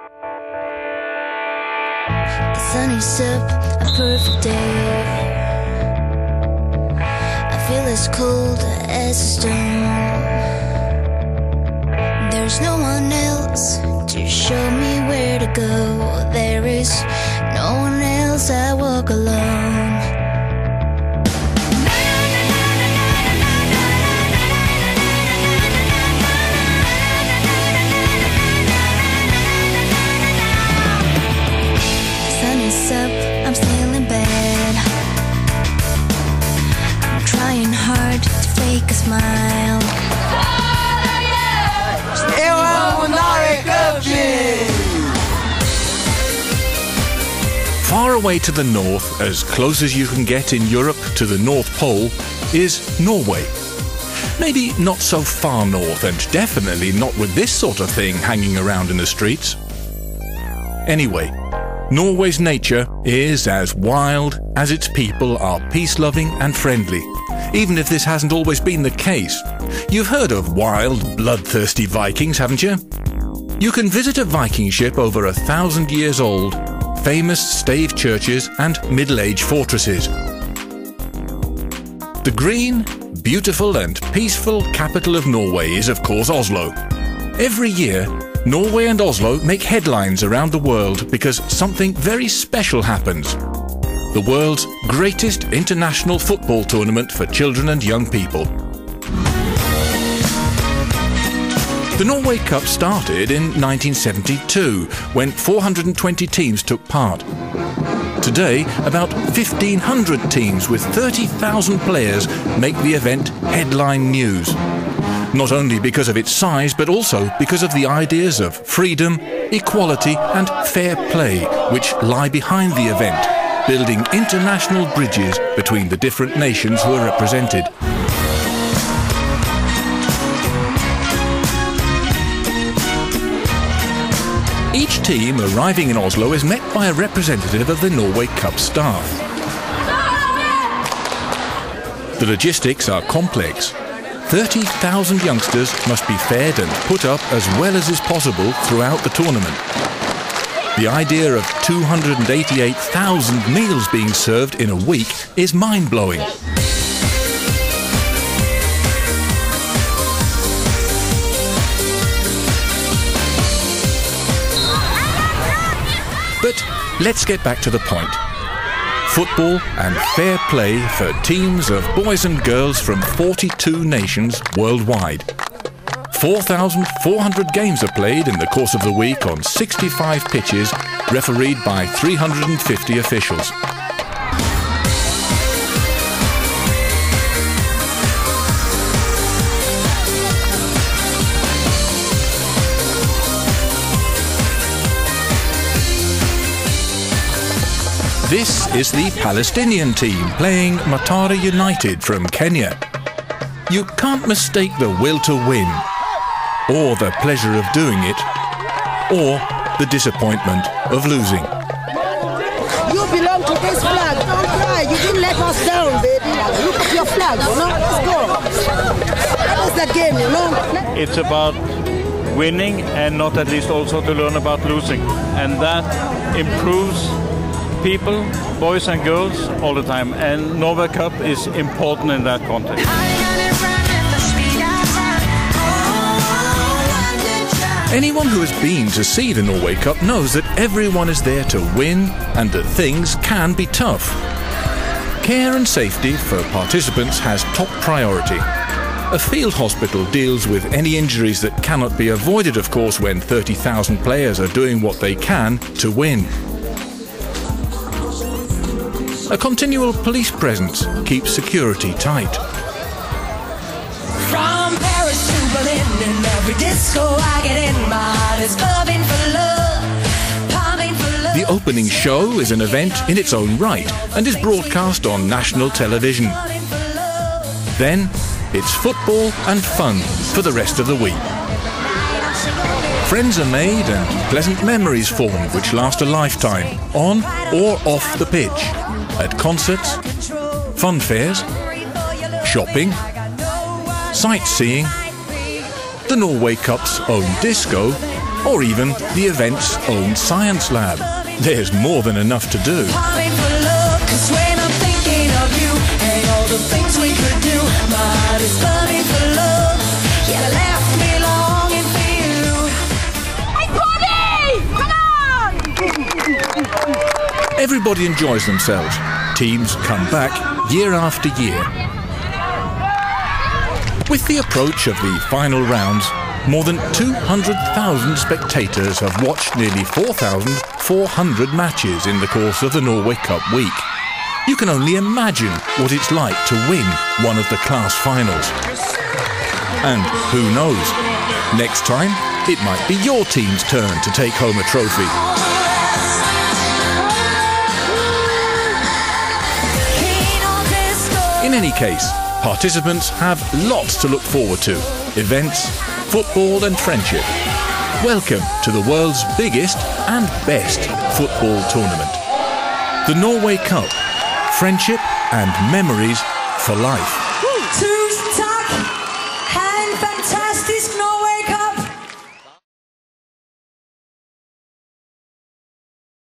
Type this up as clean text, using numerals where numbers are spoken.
The sun is up, a perfect day. I feel as cold as a stone. There's no one else to show me where to go. There is no one else, I walk alone. Up, I'm still in bed. I'm trying hard to fake a smile. Eu amo Norway Cup! Far away to the north, as close as you can get in Europe to the North Pole, is Norway. Maybe not so far north, and definitely not with this sort of thing hanging around in the streets. Anyway, Norway's nature is as wild as its people are peace-loving and friendly, even if this hasn't always been the case. You've heard of wild, bloodthirsty Vikings, haven't you? You can visit a Viking ship over 1,000 years old, famous stave churches and middle-age fortresses. The green, beautiful and peaceful capital of Norway is, of course, Oslo. Every year, Norway and Oslo make headlines around the world because something very special happens. The world's greatest international football tournament for children and young people. The Norway Cup started in 1972, when 420 teams took part. Today, about 1,500 teams with 30,000 players make the event headline news. Not only because of its size, but also because of the ideas of freedom, equality and fair play which lie behind the event, building international bridges between the different nations who are represented. Each team arriving in Oslo is met by a representative of the Norway Cup staff. The logistics are complex. 30,000 youngsters must be fed and put up as well as is possible throughout the tournament. The idea of 288,000 meals being served in a week is mind-blowing. But let's get back to the point. Football and fair play for teams of boys and girls from 42 nations worldwide. 4,400 games are played in the course of the week on 65 pitches, refereed by 350 officials. This is the Palestinian team playing Matara United from Kenya. You can't mistake the will to win, or the pleasure of doing it, or the disappointment of losing. You belong to this flag, don't cry, you didn't let us down, baby. Look at your flag, you know, let's go. That is the game, you know. It's about winning and not at least also to learn about losing. And that improves people, boys and girls, all the time, and Norway Cup is important in that context. Anyone who has been to see the Norway Cup knows that everyone is there to win and that things can be tough. Care and safety for participants has top priority. A field hospital deals with any injuries that cannot be avoided, of course, when 30,000 players are doing what they can to win. A continual police presence keeps security tight. From Paris to Berlin, in every disco I get in, my heart is pumping for love, pumping for love. The opening show is an event in its own right and is broadcast on national television. Then it's football and fun for the rest of the week. Friends are made and pleasant memories formed which last a lifetime, on or off the pitch. At concerts, fun fairs, shopping, sightseeing, the Norway Cup's own disco, or even the event's own science lab. There's more than enough to do. Palming for love, 'cause when I'm thinking of you and all the things we could do, my heart is burning for love. Yeah, you left me longing for you. Hey, Buddy! Come on! Everybody enjoys themselves. Teams come back year after year. With the approach of the final rounds, more than 200,000 spectators have watched nearly 4,400 matches in the course of the Norway Cup week. You can only imagine what it's like to win one of the class finals. And who knows, next time it might be your team's turn to take home a trophy. In any case, participants have lots to look forward to. Events, football and friendship. Welcome to the world's biggest and best football tournament. The Norway Cup. Friendship and memories for life. Tusen takk!